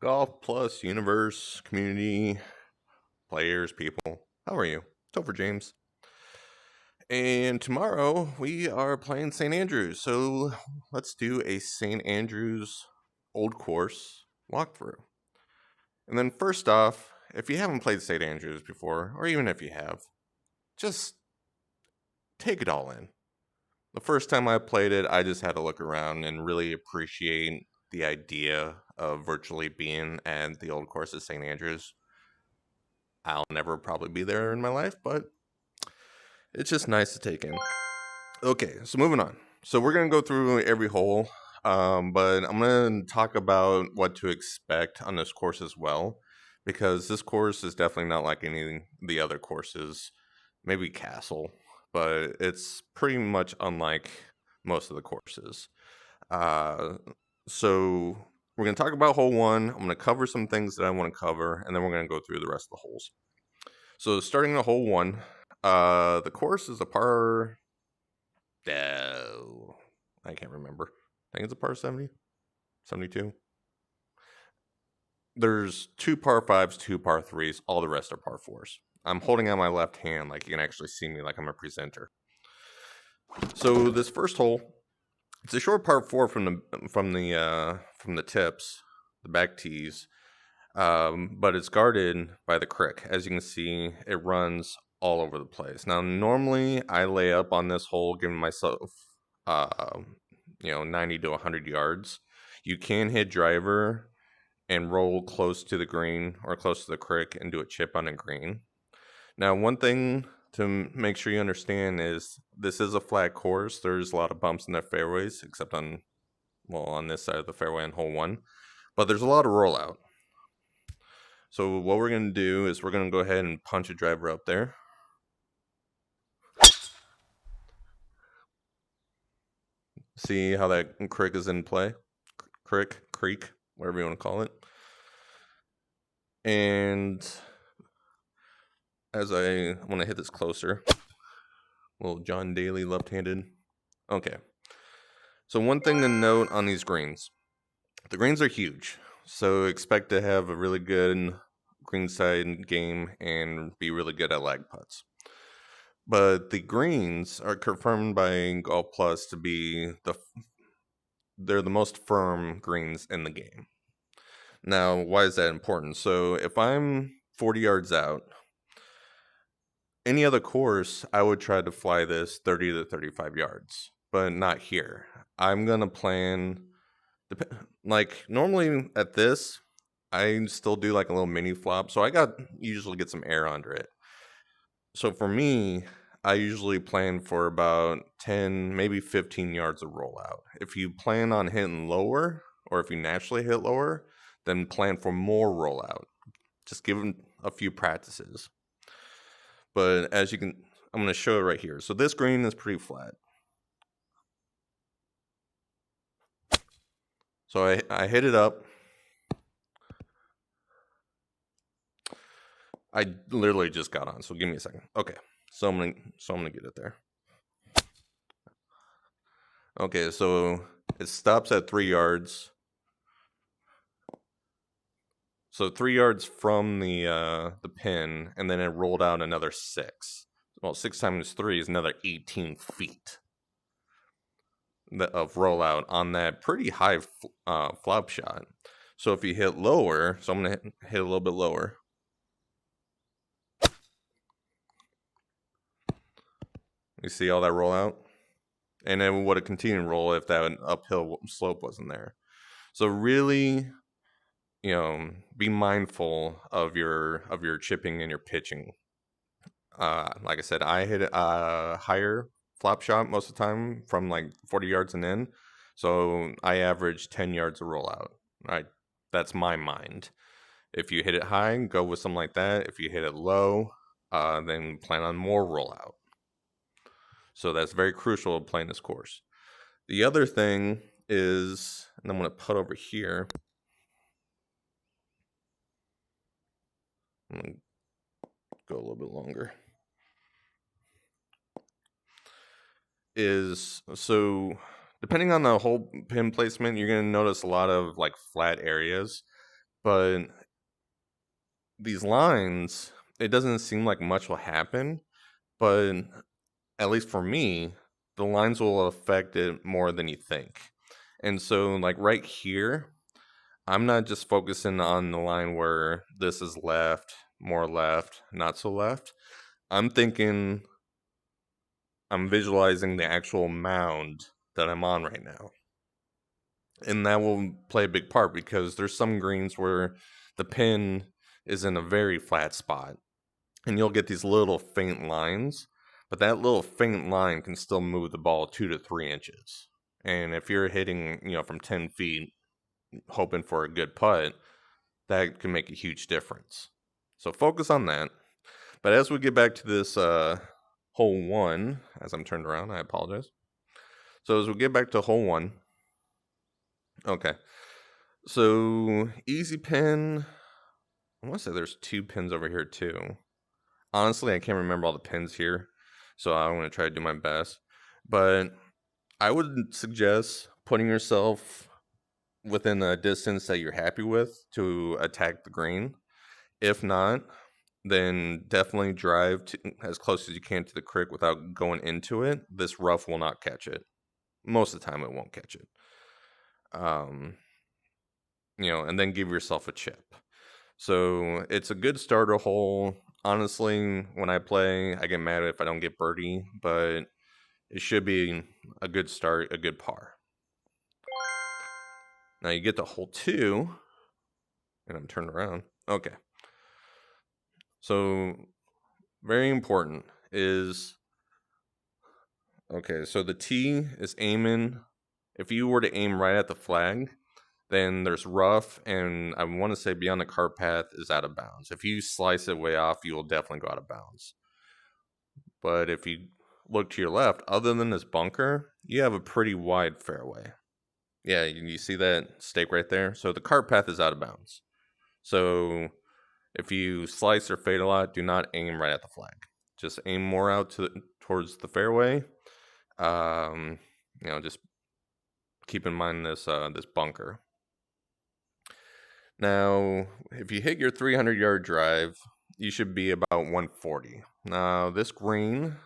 Golf Plus Universe, community, players, people. How are you? It's over, James. And tomorrow we are playing St. Andrews. So let's do a St. Andrews Old Course walkthrough. And then, first off, if you haven't played St. Andrews before, or even if you have, just take it all in. The first time I played it, I just had to look around and really appreciate the idea of virtually being at the Old Course of St. Andrews. I'll never probably be there in my life, but it's just nice to take in. Okay, so moving on. So we're gonna go through every hole, but I'm gonna talk about what to expect on this course as well, because this course is definitely not like any of the other courses. Maybe Castle, but it's pretty much unlike most of the courses. Uh, so we're gonna talk about hole one. I'm gonna cover some things that I want to cover, and then we're gonna go through the rest of the holes. So starting at hole one, the course is a par. I can't remember. I think it's a par 70, 72. There's two par fives, two par threes. All the rest are par fours. I'm holding out my left hand like you can actually see me like I'm a presenter. So this first hole, it's a short par four from the tips, the back tees. But it's guarded by the crick. As you can see, it runs all over the place. Now, normally I lay up on this hole, giving myself, 90 to 100 yards. You can hit driver and roll close to the green or close to the crick and do a chip on a green. Now, one thing to make sure you understand is this is a flat course. There's a lot of bumps in the fairways, except on this side of the fairway on hole one. But there's a lot of rollout. So what we're going to do is we're going to go ahead and punch a driver up there. See how that crick is in play? Creek, whatever you want to call it. And as I want to hit this closer, little John Daly left-handed. Okay. So one thing to note on these greens. The greens are huge. So expect to have a really good greenside game and be really good at lag putts. But the greens are confirmed by Golf Plus to be they're the most firm greens in the game. Now, why is that important? So if I'm 40 yards out, any other course, I would try to fly this 30 to 35 yards, but not here. I'm going to plan, like normally at this, I still do like a little mini flop. So usually get some air under it. So for me, I usually plan for about 10, maybe 15 yards of rollout. If you plan on hitting lower, or if you naturally hit lower, then plan for more rollout. Just give them a few practices. But as you can, I'm going to show it right here. So this green is pretty flat. So I hit it up. I literally just got on, so give me a second. Okay, so I'm gonna get it there. Okay, so it stops at 3 yards. So 3 yards from the pin, and then it rolled out another 6. Well, 6 times 3 is another 18 feet of rollout on that pretty high flop shot. So if you hit lower, so I'm gonna hit a little bit lower. You see all that rollout, and then would have continued to roll if that uphill slope wasn't there. So really, be mindful of your chipping and your pitching. Like I said, I hit a higher flop shot most of the time from like 40 yards and in. So I average 10 yards of rollout. Right, that's my mind. If you hit it high, go with something like that. If you hit it low, then plan on more rollout. So that's very crucial playing this course. The other thing is, and I'm going to put over here. I'm going to go a little bit longer. Is so depending on the whole pin placement, you're going to notice a lot of like flat areas. But these lines, it doesn't seem like much will happen, but at least for me, the lines will affect it more than you think. And so, like right here, I'm not just focusing on the line where this is left, more left, not so left. I'm thinking, I'm visualizing the actual mound that I'm on right now. And that will play a big part because there's some greens where the pin is in a very flat spot and you'll get these little faint lines, but that little faint line can still move the ball 2 to 3 inches. And if you're hitting, from 10 feet, hoping for a good putt, that can make a huge difference. So focus on that. But as we get back to this hole one, as I'm turned around, I apologize. So as we get back to hole one, okay. So easy pin. I want to say there's 2 pins over here too. Honestly, I can't remember all the pins here, so I'm going to try to do my best. But I would suggest putting yourself within a distance that you're happy with to attack the green. If not, then definitely drive as close as you can to the creek without going into it. This rough will not catch it. Most of the time, it won't catch it. And then give yourself a chip. So it's a good starter hole. Honestly, when I play, I get mad if I don't get birdie, but it should be a good start, a good par. Now you get to hole 2, and I'm turned around. Okay. So very important is, okay, so the tee is aiming. If you were to aim right at the flag, then there's rough, and I want to say beyond the cart path is out of bounds. If you slice it way off, you will definitely go out of bounds. But if you look to your left, other than this bunker, you have a pretty wide fairway. Yeah, you see that stake right there? So the cart path is out of bounds. So if you slice or fade a lot, do not aim right at the flag. Just aim more out towards the fairway. Just keep in mind this bunker. Now, if you hit your 300-yard drive, you should be about 140. Now, this green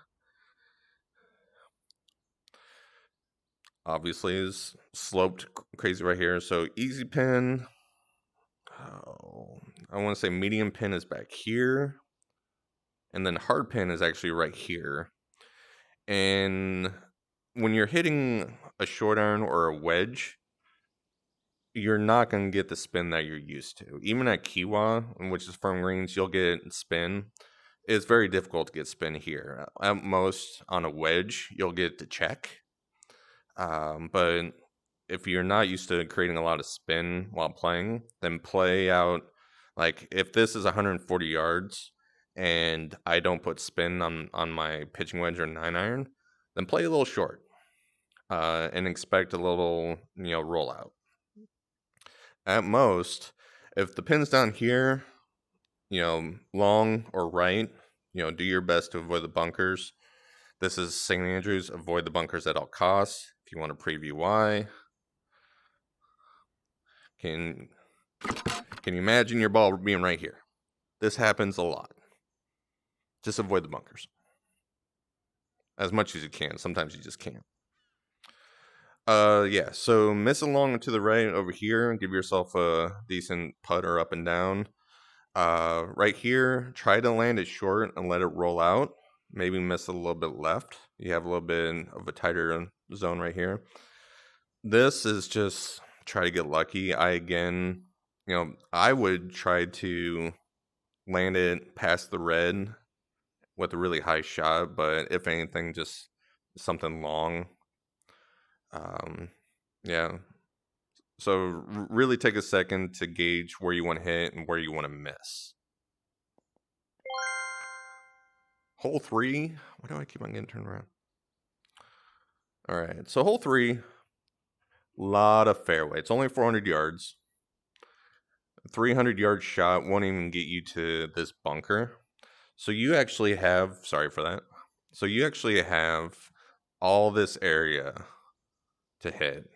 obviously is sloped crazy right here. So easy pin, I want to say medium pin is back here. And then hard pin is actually right here. And when you're hitting a short iron or a wedge, you're not going to get the spin that you're used to. Even at Kiwa, which is firm greens, you'll get spin. It's very difficult to get spin here. At most, on a wedge, you'll get to check. But if you're not used to creating a lot of spin while playing, then play out, like if this is 140 yards and I don't put spin on my pitching wedge or 9-iron, then play a little short and expect a little, rollout. At most, if the pin's down here, long or right, do your best to avoid the bunkers. This is St. Andrews. Avoid the bunkers at all costs. If you want to preview why, can you imagine your ball being right here? This happens a lot. Just avoid the bunkers as much as you can. Sometimes you just can't. So miss along to the right over here and give yourself a decent putter up and down. Right here, try to land it short and let it roll out. Maybe miss a little bit left. You have a little bit of a tighter zone right here. This is just try to get lucky. I would try to land it past the red with a really high shot, but if anything, just something long. Yeah. So really take a second to gauge where you want to hit and where you want to miss. Hole 3. Why do I keep on getting turned around? All right. So hole 3, lot of fairway. It's only 400 yards. 300-yard shot won't even get you to this bunker. So you actually have, sorry for that. So you actually have all this area to hit.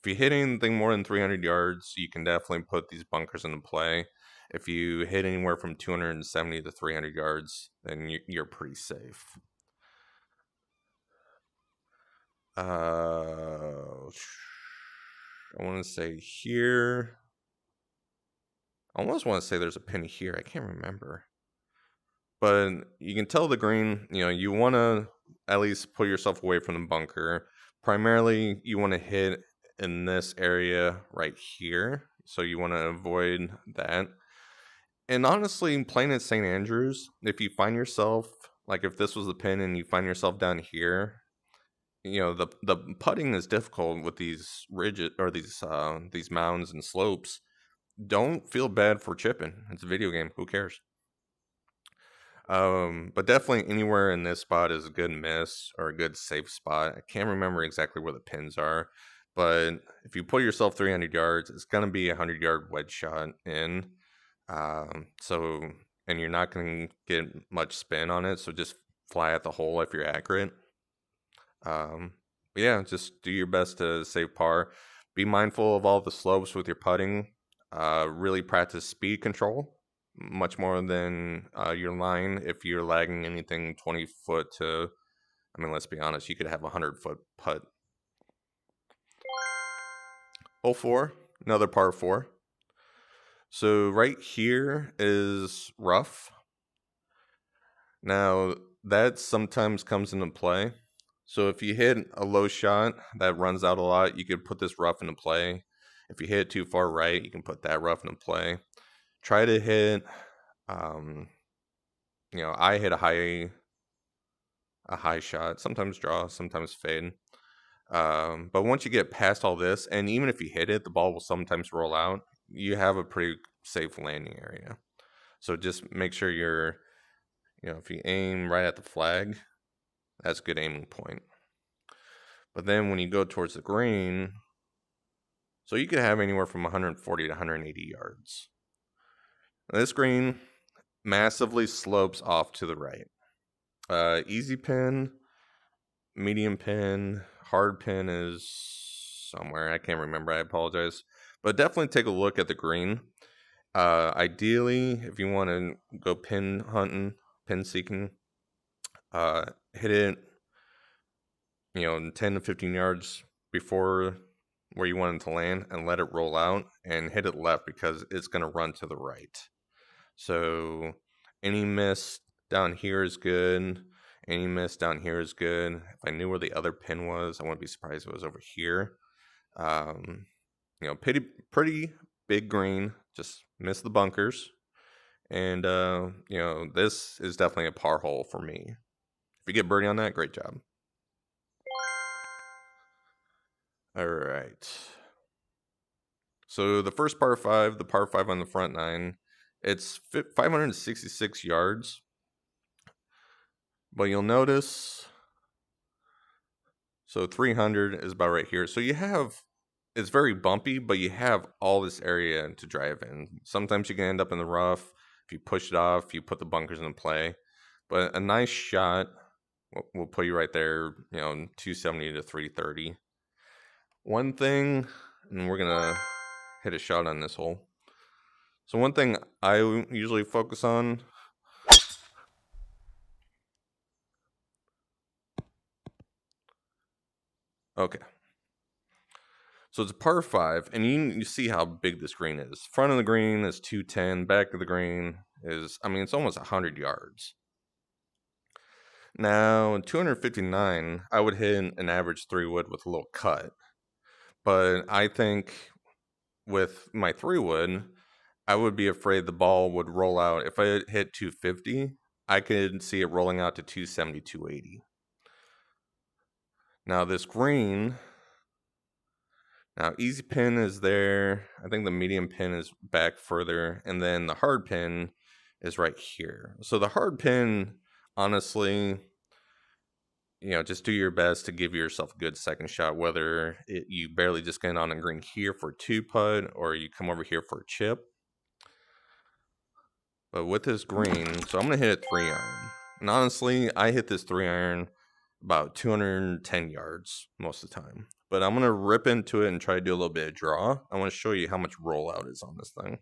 If you hit anything more than 300 yards, you can definitely put these bunkers into play. If you hit anywhere from 270 to 300 yards, then you're pretty safe. I want to say here. I almost want to say there's a pin here. I can't remember. But you can tell the green, you want to at least pull yourself away from the bunker. Primarily, you want to hit in this area right here. So you want to avoid that. And honestly, playing at St. Andrews, if you find yourself, like if this was the pin and you find yourself down here, the putting is difficult with these ridges or these mounds and slopes. Don't feel bad for chipping. It's a video game. Who cares? But definitely anywhere in this spot is a good miss or a good safe spot. I can't remember exactly where the pins are, but if you put yourself 300 yards, it's going to be a 100-yard wedge shot in. And you're not going to get much spin on it, so just fly at the hole if you're accurate. Yeah, just do your best to save par. Be mindful of all the slopes with your putting. Really practice speed control much more than your line. If you're lagging anything 20 foot to, let's be honest, you could have a 100-foot putt. Hole 4, another par 4. So right here is rough. Now, that sometimes comes into play. So if you hit a low shot that runs out a lot, you could put this rough into play. If you hit it too far right, you can put that rough into play. Try to hit, I hit a high shot, sometimes draw, sometimes fade. But once you get past all this, and even if you hit it, the ball will sometimes roll out. You have a pretty safe landing area. So just make sure you're, if you aim right at the flag, that's a good aiming point. But then when you go towards the green, so you could have anywhere from 140 to 180 yards. This green massively slopes off to the right. Easy pin, medium pin, hard pin is somewhere. I can't remember. I apologize. But definitely take a look at the green. Ideally, if you want to go pin hunting, pin seeking, hit it, 10 to 15 yards before where you want it to land and let it roll out and hit it left because it's going to run to the right. So any miss down here is good. Any miss down here is good. If I knew where the other pin was, I wouldn't be surprised if it was over here. Pretty big green. Just miss the bunkers. And, this is definitely a par hole for me. If you get birdie on that, great job. All right. So the first par 5, the par 5 on the front 9, it's 566 yards. But you'll notice, so 300 is about right here. So it's very bumpy, but you have all this area to drive in. Sometimes you can end up in the rough. If you push it off, you put the bunkers in play. But a nice shot will put you right there, 270 to 330. One thing, and we're going to hit a shot on this hole. So one thing I usually focus on, okay. So it's a par 5, and you see how big this green is. Front of the green is 210, back of the green is, it's almost 100 yards. Now, 259, I would hit an average 3-wood with a little cut. But I think with my 3-wood, I would be afraid the ball would roll out. If I hit 250, I could see it rolling out to 270, 280. Now, this green, easy pin is there. I think the medium pin is back further. And then the hard pin is right here. So the hard pin, honestly, just do your best to give yourself a good second shot, whether you barely just get on a green here for a 2-putt or you come over here for a chip. But with this green, so I'm going to hit a 3-iron. And honestly, I hit this 3-iron about 210 yards most of the time. But I'm going to rip into it and try to do a little bit of draw. I want to show you how much rollout is on this thing.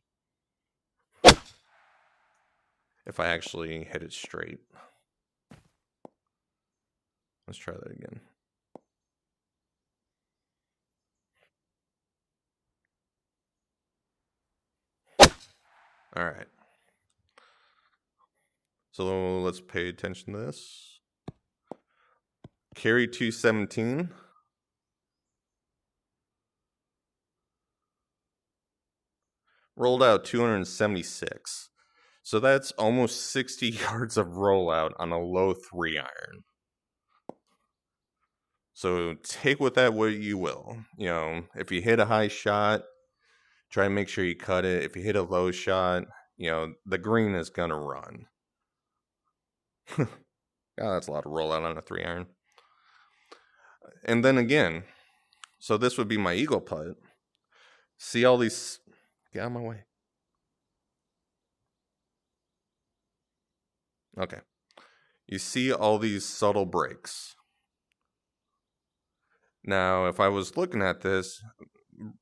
If I actually hit it straight. Let's try that again. All right. So let's pay attention to this. Carry 217. Rolled out 276. So that's almost 60 yards of rollout on a low 3 iron. So take with that what you will. You know, if you hit a high shot, try and make sure you cut it. If you hit a low shot, you know, the green is going to run. God, that's a lot of rollout on a 3 iron. And then again, so this would be my eagle putt. See all these... Get out of my way. Okay. You see all these subtle breaks. Now, if I was looking at this,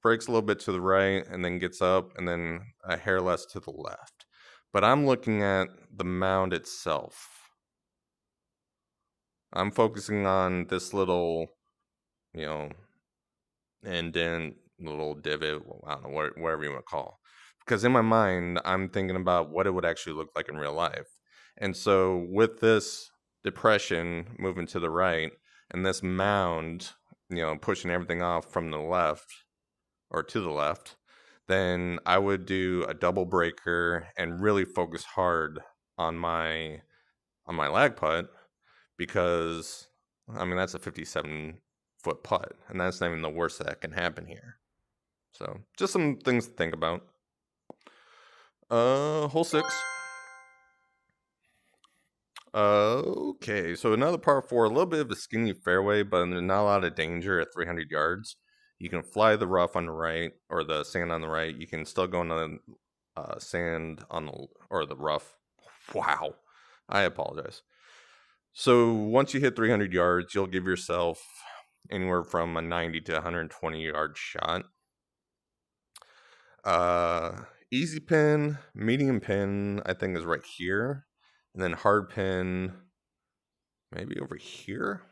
breaks a little bit to the right and then gets up and then a hair less to the left. But I'm looking at the mound itself. I'm focusing on this little, you know, indent, little divot, I don't know, whatever you want to call. Because in my mind, I'm thinking about what it would actually look like in real life. And so with this depression moving to the right and this mound, you know, pushing everything off from the left or to the left, then I would do a double breaker and really focus hard on my lag putt, because I mean that's a 57-foot putt, and that's not even the worst that can happen here. So just some things to think about. Hole 6. Okay, so another par 4, a little bit of a skinny fairway, but there's not a lot of danger at 300 yards. You can fly the rough on the right, or the sand on the right. You can still go on the sand on the, or the rough. Wow, I apologize. So once you hit 300 yards, you'll give yourself anywhere from a 90 to 120 yard shot. Easy pin, medium pin, I think is right here. And then hard pin, maybe over here.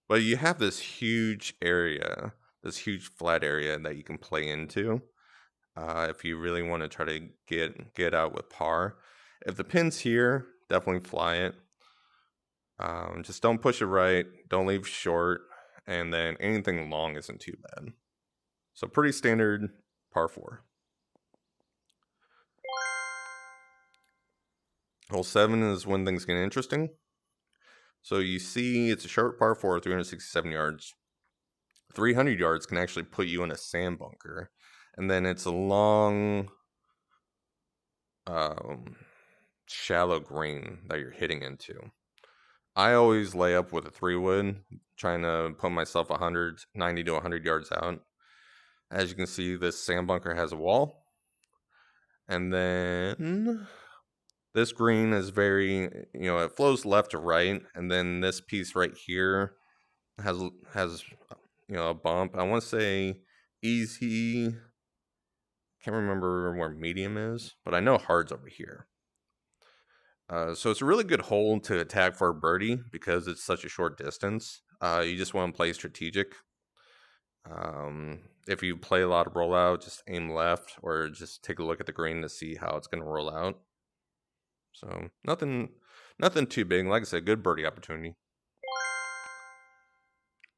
But you have this huge area, this huge flat area that you can play into if you really want to try to get out with par. If the pin's here, definitely fly it. Just don't push it right, don't leave short, and then anything long isn't too bad. So pretty standard par 4. Hole 7 is when things get interesting. So you see it's a short par 4, 367 yards. 300 yards can actually put you in a sand bunker. And then it's a long, shallow green that you're hitting into. I always lay up with a 3-wood, trying to put myself 90 to 100 yards out. As you can see, this sand bunker has a wall. And then this green is very, you know, it flows left to right. And then this piece right here has you know, a bump. I want to say easy. Can't remember where medium is, but I know hard's over here. So it's a really good hole to attack for a birdie because it's such a short distance. You just want to play strategic. If you play a lot of rollout, just aim left or just take a look at the green to see how it's going to roll out. So nothing too big. Like I said, good birdie opportunity.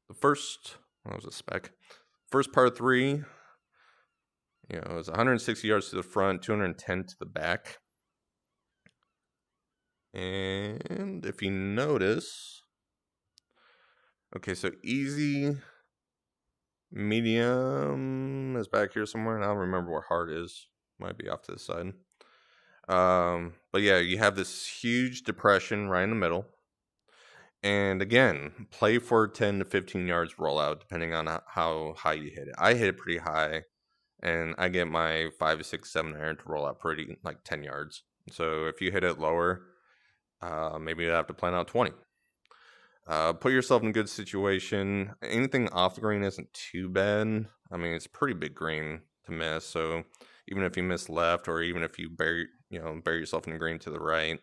The first, what was a spec? First par 3, you know, it was 160 yards to the front, 210 to the back. And if you notice, okay, so easy, medium is back here somewhere, and I don't remember where hard is. Might be off to the side. But yeah, you have this huge depression right in the middle. And again, play for 10 to 15 yards rollout, depending on how high you hit it. I hit it pretty high, and I get my 5, 6, 7 iron to roll out pretty, like 10 yards. So if you hit it lower, maybe you have to plan out 20. Put yourself in a good situation. Anything off the green isn't too bad. I mean, it's a pretty big green to miss. So even if you miss left, or even if you bury yourself in the green to the right,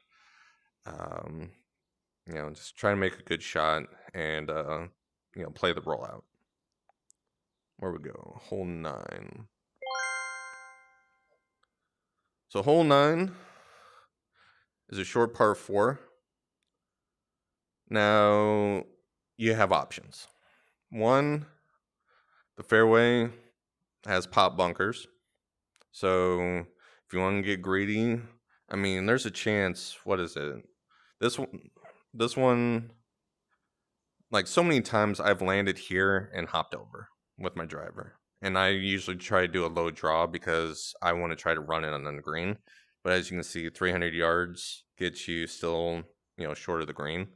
um, just try to make a good shot and play the rollout. Where we go? Hole 9. So hole 9 is a short par 4. Now you have options. One, the fairway has pop bunkers. So if you want to get greedy, I mean, there's a chance. What is it? This one, like so many times, I've landed here and hopped over with my driver, and I usually try to do a low draw because I want to try to run it on the green. But as you can see, 300 yards gets you still, short of the green.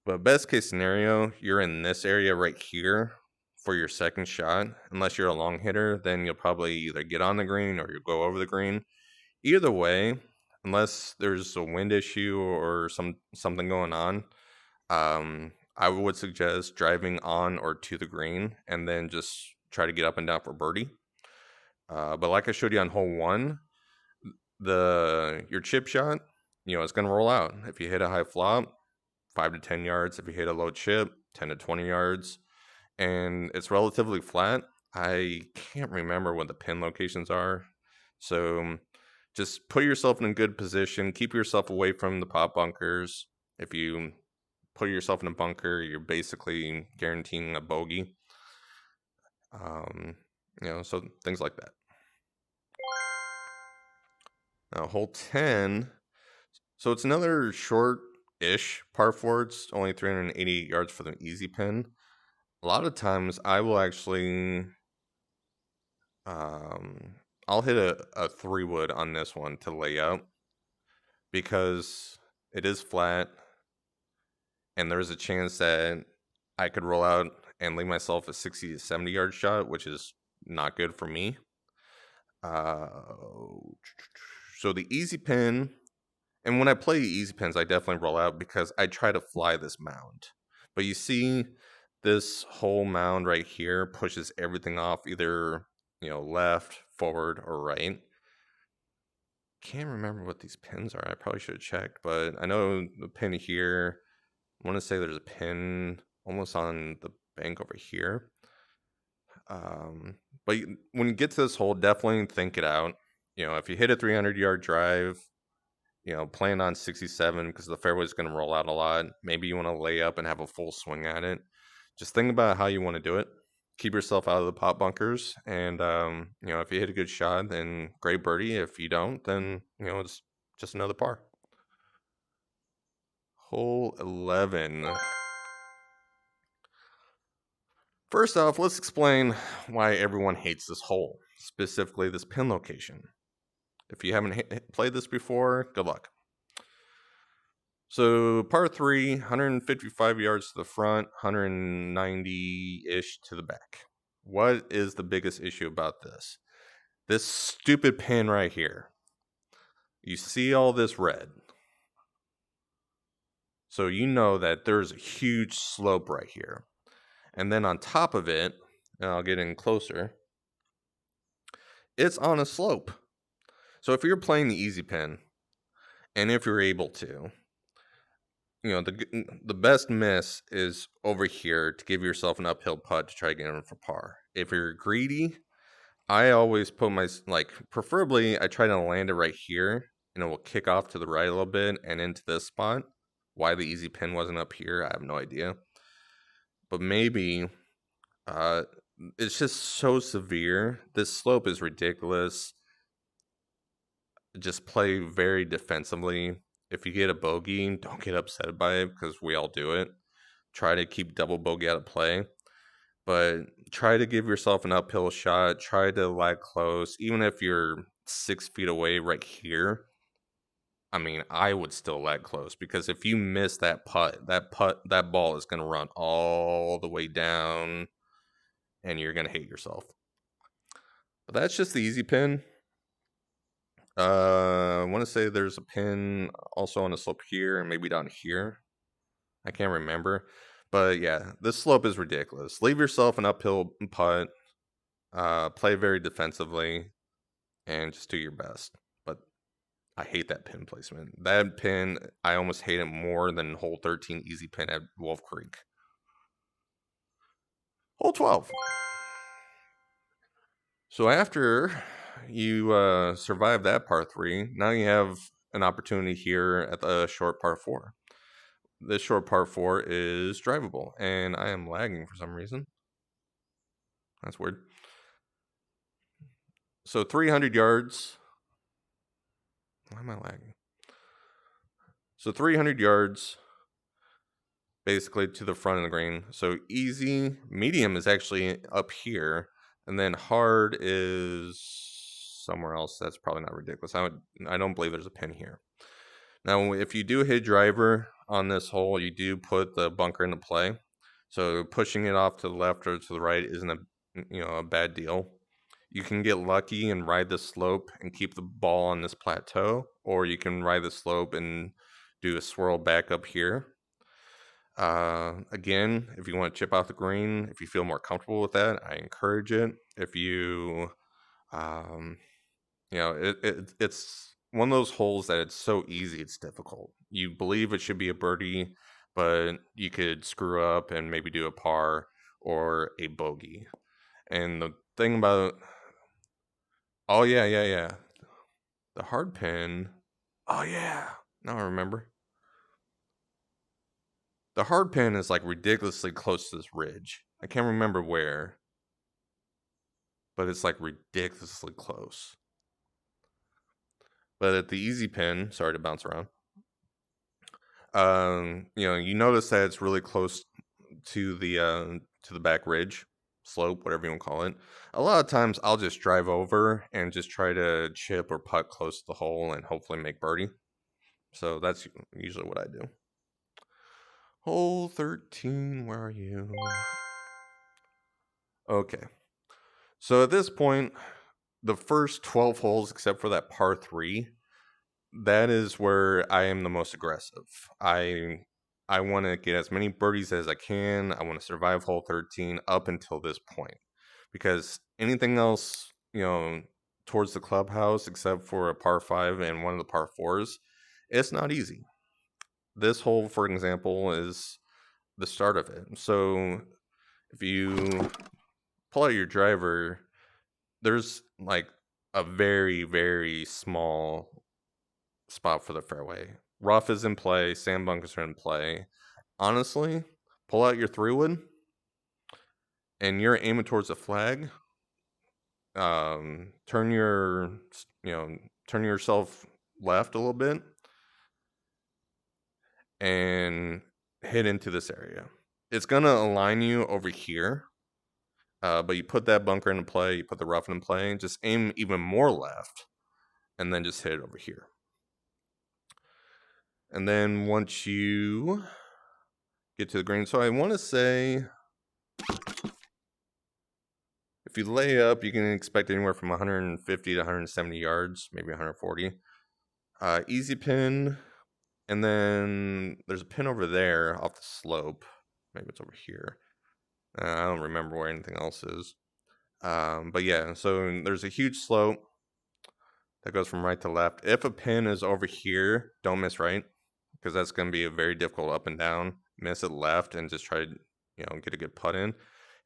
But best case scenario, you're in this area right here for your second shot. Unless you're a long hitter, then you'll probably either get on the green or you'll go over the green. Either way, unless there's a wind issue or something going on, I would suggest driving on or to the green and then just try to get up and down for birdie. But like I showed you on hole 1, your chip shot, it's going to roll out. If you hit a high flop, 5 to 10 yards. If you hit a low chip, 10 to 20 yards. And it's relatively flat. I can't remember what the pin locations are. So just put yourself in a good position. Keep yourself away from the pop bunkers. If you put yourself in a bunker, you're basically guaranteeing a bogey. So things like that. Now, hole 10. So it's another short-ish par 4. It's only 388 yards for the easy pin. A lot of times I will actually, I'll hit a 3-wood on this one to lay up because it is flat and there's a chance that I could roll out and leave myself a 60 to 70 yard shot, which is not good for me. So the easy pin, and when I play easy pins, I definitely roll out because I try to fly this mound. But you see, this whole mound right here pushes everything off either, left, forward, or right. Can't remember what these pins are. I probably should have checked, but I know the pin here, I want to say there's a pin almost on the bank over here. But when you get to this hole, definitely think it out. If you hit a 300-yard drive, plan on 67 because the fairway is going to roll out a lot. Maybe you want to lay up and have a full swing at it. Just think about how you want to do it. Keep yourself out of the pop bunkers. And, if you hit a good shot, then great birdie. If you don't, then, it's just another par. Hole 11. First off, let's explain why everyone hates this hole, specifically this pin location. If you haven't played this before, good luck. So par 3, 155 yards to the front, 190-ish to the back. What is the biggest issue about this? This stupid pin right here. You see all this red. So you know that there's a huge slope right here. And then on top of it, and I'll get in closer, it's on a slope. So if you're playing the easy pin, and if you're able to, the best miss is over here to give yourself an uphill putt to try to get in for par. If you're greedy, I always put preferably I try to land it right here, and it will kick off to the right a little bit and into this spot. Why the easy pin wasn't up here, I have no idea. But maybe it's just so severe. This slope is ridiculous. Just play very defensively. If you get a bogey, don't get upset by it because we all do it. Try to keep double bogey out of play. But try to give yourself an uphill shot. Try to lie close. Even if you're 6 feet away right here, I mean, I would still lie close because if you miss that that ball is going to run all the way down and you're going to hate yourself. But that's just the easy pin. I want to say there's a pin also on the slope here and maybe down here. I can't remember. But yeah, this slope is ridiculous. Leave yourself an uphill putt. Play very defensively, and just do your best. But I hate that pin placement. That pin, I almost hate it more than hole 13 easy pin at Wolf Creek. Hole 12. So after you survive that par 3, now you have an opportunity here at the short par 4. This short par 4 is drivable, and I am lagging for some reason. That's weird. So 300 yards. Why am I lagging? So 300 yards basically to the front of the green. So easy, medium is actually up here, and then hard is somewhere else. That's probably not ridiculous. I don't believe there's a pin here. Now, if you do hit driver on this hole, you do put the bunker into play. So pushing it off to the left or to the right isn't a bad deal. You can get lucky and ride the slope and keep the ball on this plateau, or you can ride the slope and do a swirl back up here. Again, if you want to chip off the green, if you feel more comfortable with that, I encourage it. If you, it's one of those holes that it's so easy, it's difficult. You believe it should be a birdie, but you could screw up and maybe do a par or a bogey. And the thing about, oh yeah, the hard pin. Oh yeah, now I remember. The hard pin is like ridiculously close to this ridge. I can't remember where, but it's like ridiculously close. But at the easy pin, sorry to bounce around. You notice that it's really close to the back ridge, slope, whatever you want to call it. A lot of times I'll just drive over and just try to chip or putt close to the hole and hopefully make birdie. So that's usually what I do. Hole 13, where are you? Okay. So at this point, the first 12 holes, except for that par 3, that is where I am the most aggressive. I want to get as many birdies as I can. I want to survive hole 13 up until this point. Because anything else, towards the clubhouse, except for a par 5 and one of the par 4s, it's not easy. This hole, for example, is the start of it. So if you pull out your driver, there's like a very, very small spot for the fairway. Rough is in play, sand bunkers are in play. Honestly, pull out your 3-wood and you're aiming towards the flag. Turn yourself left a little bit and hit into this area. It's gonna align you over here, but you put that bunker into play, you put the rough in play, just aim even more left, and then just hit it over here. And then once you get to the green, so I want to say, if you lay up, you can expect anywhere from 150 to 170 yards, maybe 140. Easy pin, and then there's a pin over there off the slope. Maybe it's over here. I don't remember where anything else is. But yeah, so there's a huge slope that goes from right to left. If a pin is over here, don't miss right, because that's going to be a very difficult up and down. Miss it left and just try to, get a good putt in.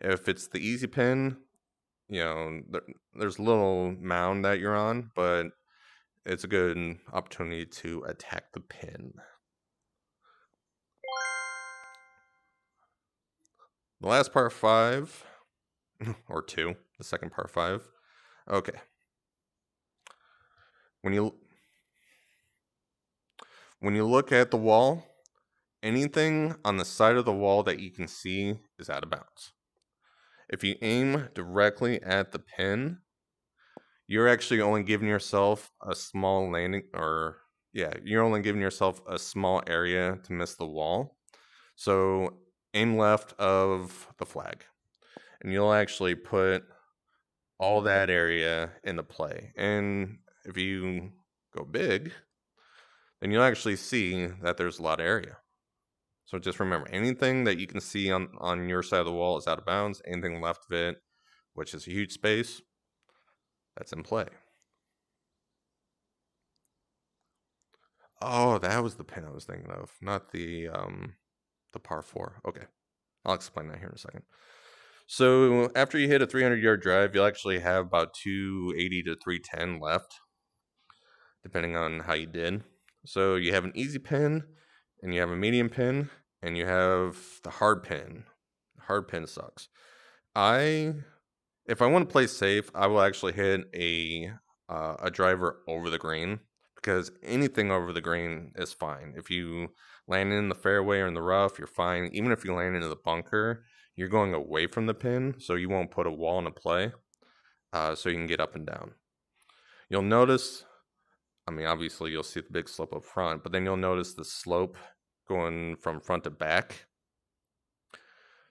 If it's the easy pin, there's a little mound that you're on, but it's a good opportunity to attack the pin. The last par 5, or 2, the second par 5. Okay. When you look at the wall, anything on the side of the wall that you can see is out of bounds. If you aim directly at the pin, you're actually only giving yourself a small you're only giving yourself a small area to miss the wall. So aim left of the flag, and you'll actually put all that area into play. And if you go big, then you'll actually see that there's a lot of area. So just remember, anything that you can see on your side of the wall is out of bounds. Anything left of it, which is a huge space, that's in play. Oh, that was the pin I was thinking of, not the par 4. Okay, I'll explain that here in a second. So after you hit a 300-yard drive, you'll actually have about 280 to 310 left, depending on how you did. So you have an easy pin, and you have a medium pin, and you have the hard pin. Hard pin sucks. If I want to play safe, I will actually hit a driver over the green, because anything over the green is fine. If you land in the fairway or in the rough, you're fine. Even if you land into the bunker, you're going away from the pin, so you won't put a wall into play, so you can get up and down. You'll notice, I mean, obviously you'll see the big slope up front, but then you'll notice the slope going from front to back.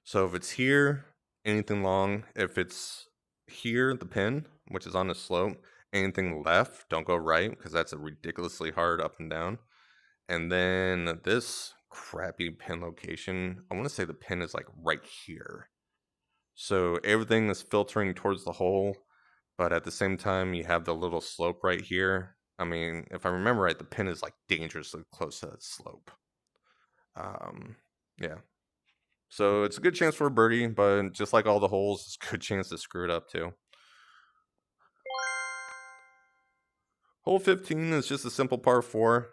So if it's here, anything long. If it's here, the pin, which is on the slope, anything left, don't go right, because that's a ridiculously hard up and down. And then this crappy pin location, I want to say the pin is like right here. So everything is filtering towards the hole, but at the same time, you have the little slope right here. I mean, if I remember right, the pin is like dangerously close to that slope. Yeah. So it's a good chance for a birdie, but just like all the holes, it's a good chance to screw it up too. Hole 15 is just a simple par 4.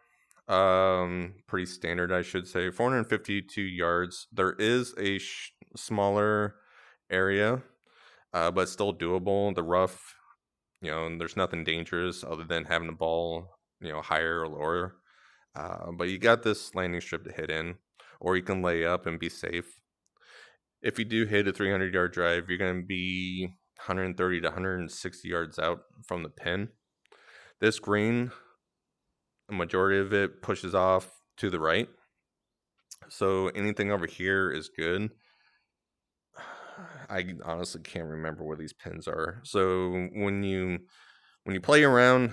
Pretty standard, I should say. 452 yards. There is a smaller area, but still doable. The rough, there's nothing dangerous other than having the ball, higher or lower. But you got this landing strip to hit in, or you can lay up and be safe. If you do hit a 300-yard drive, you're going to be 130 to 160 yards out from the pin. This green, a majority of it pushes off to the right. So anything over here is good. I honestly can't remember where these pins are. So when you play around,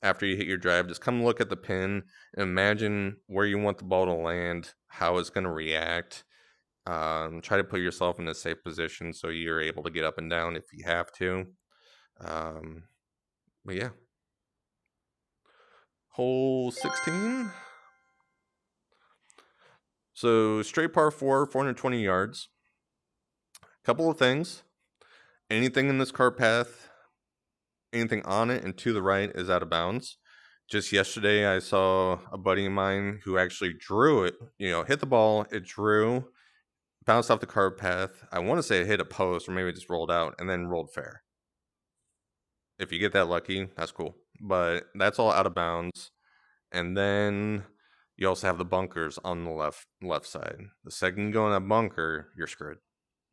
after you hit your drive, just come look at the pin and imagine where you want the ball to land, how it's going to react. Try to put yourself in a safe position so you're able to get up and down if you have to. But yeah. Hole 16. So straight par 4, 420 yards. Couple of things. Anything in this cart path, anything on it and to the right is out of bounds. Just yesterday, I saw a buddy of mine who actually drew it, hit the ball, it drew, bounced off the cart path. I want to say it hit a post or maybe it just rolled out and then rolled fair. If you get that lucky, that's cool. But that's all out of bounds. And then you also have the bunkers on the left side. The second you go in that bunker, you're screwed.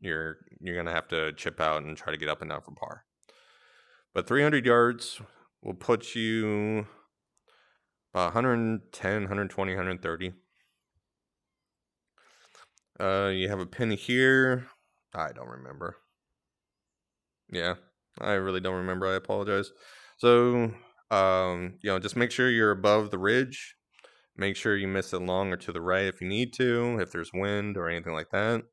You're gonna have to chip out and try to get up and down from par. But 300 yards will put you about 110, 120, 130. You have a pin here. I don't remember. Yeah, I really don't remember. I apologize. So, just make sure you're above the ridge. Make sure you miss it long or to the right if you need to, if there's wind or anything like that.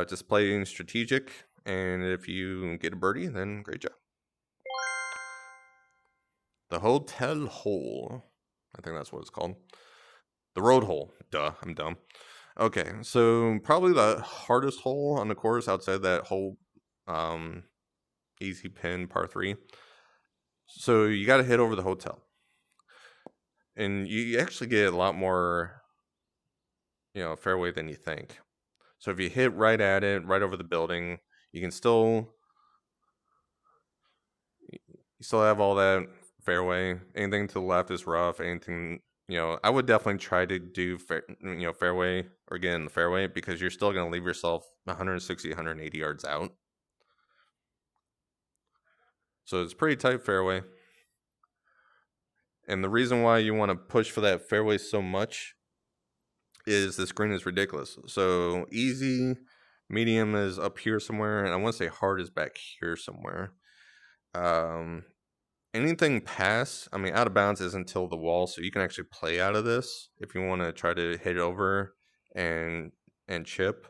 Just playing strategic, and if you get a birdie, then great job. The hotel hole. I think that's what it's called. The road hole. Duh, I'm dumb. Okay, so probably the hardest hole on the course outside that whole easy pin par 3. So you got to hit over the hotel. And you actually get a lot more, fairway than you think. So if you hit right at it, right over the building, you can still have all that fairway. Anything to the left is rough. Anything, I would definitely try to do fairway or get in the fairway, because you're still going to leave yourself 160, 180 yards out. So it's pretty tight fairway. And the reason why you want to push for that fairway so much is this green is ridiculous. So easy, medium is up here somewhere, and I want to say hard is back here somewhere. anything past, I mean, out of bounds is until the wall, so you can actually play out of this if you want to try to hit it over and chip.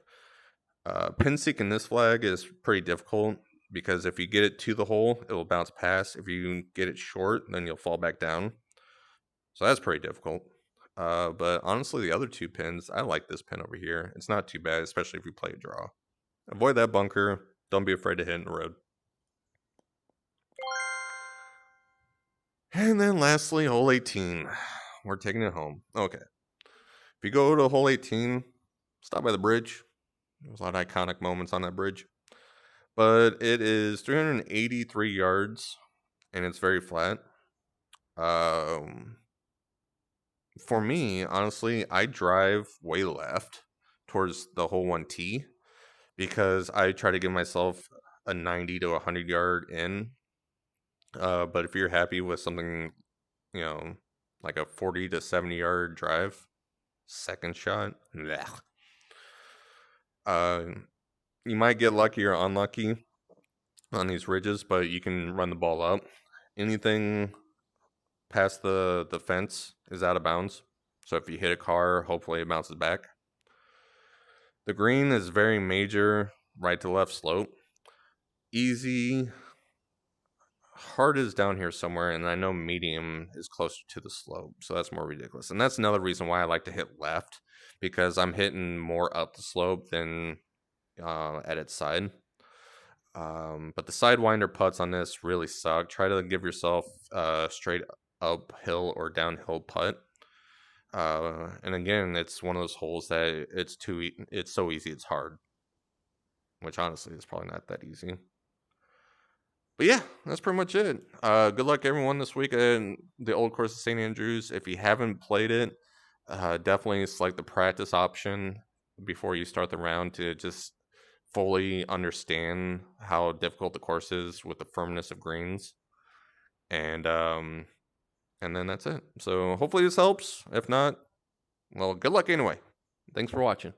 Pin seeking this flag is pretty difficult because if you get it to the hole, it will bounce past. If you get it short, then you'll fall back down. So that's pretty difficult. But honestly, the other two pins, I like this pin over here. It's not too bad, especially if you play a draw. Avoid that bunker. Don't be afraid to hit in the road. And then lastly, hole 18. We're taking it home. Okay. If you go to hole 18, stop by the bridge. There's a lot of iconic moments on that bridge. But it is 383 yards, and it's very flat. For me, honestly, I drive way left towards the hole 1T because I try to give myself a 90 to 100 yard in. But if you're happy with something, like a 40 to 70 yard drive, second shot, you might get lucky or unlucky on these ridges, but you can run the ball up. Anything past the fence is out of bounds. So if you hit a car, hopefully it bounces back. The green is very major right to left slope. Easy. Hard is down here somewhere, and I know medium is closer to the slope, so that's more ridiculous. And that's another reason why I like to hit left, because I'm hitting more up the slope than at its side. But the sidewinder putts on this really suck. Try to give yourself a straight uphill or downhill putt. And again, it's one of those holes that it's so easy it's hard, which honestly is probably not that easy. But yeah, that's pretty much it. Good luck everyone this week in the Old Course of St. Andrews. If you haven't played it, definitely select the practice option before you start the round to just fully understand how difficult the course is with the firmness of greens. And then that's it. So hopefully this helps. If not, well, good luck anyway. Thanks for watching.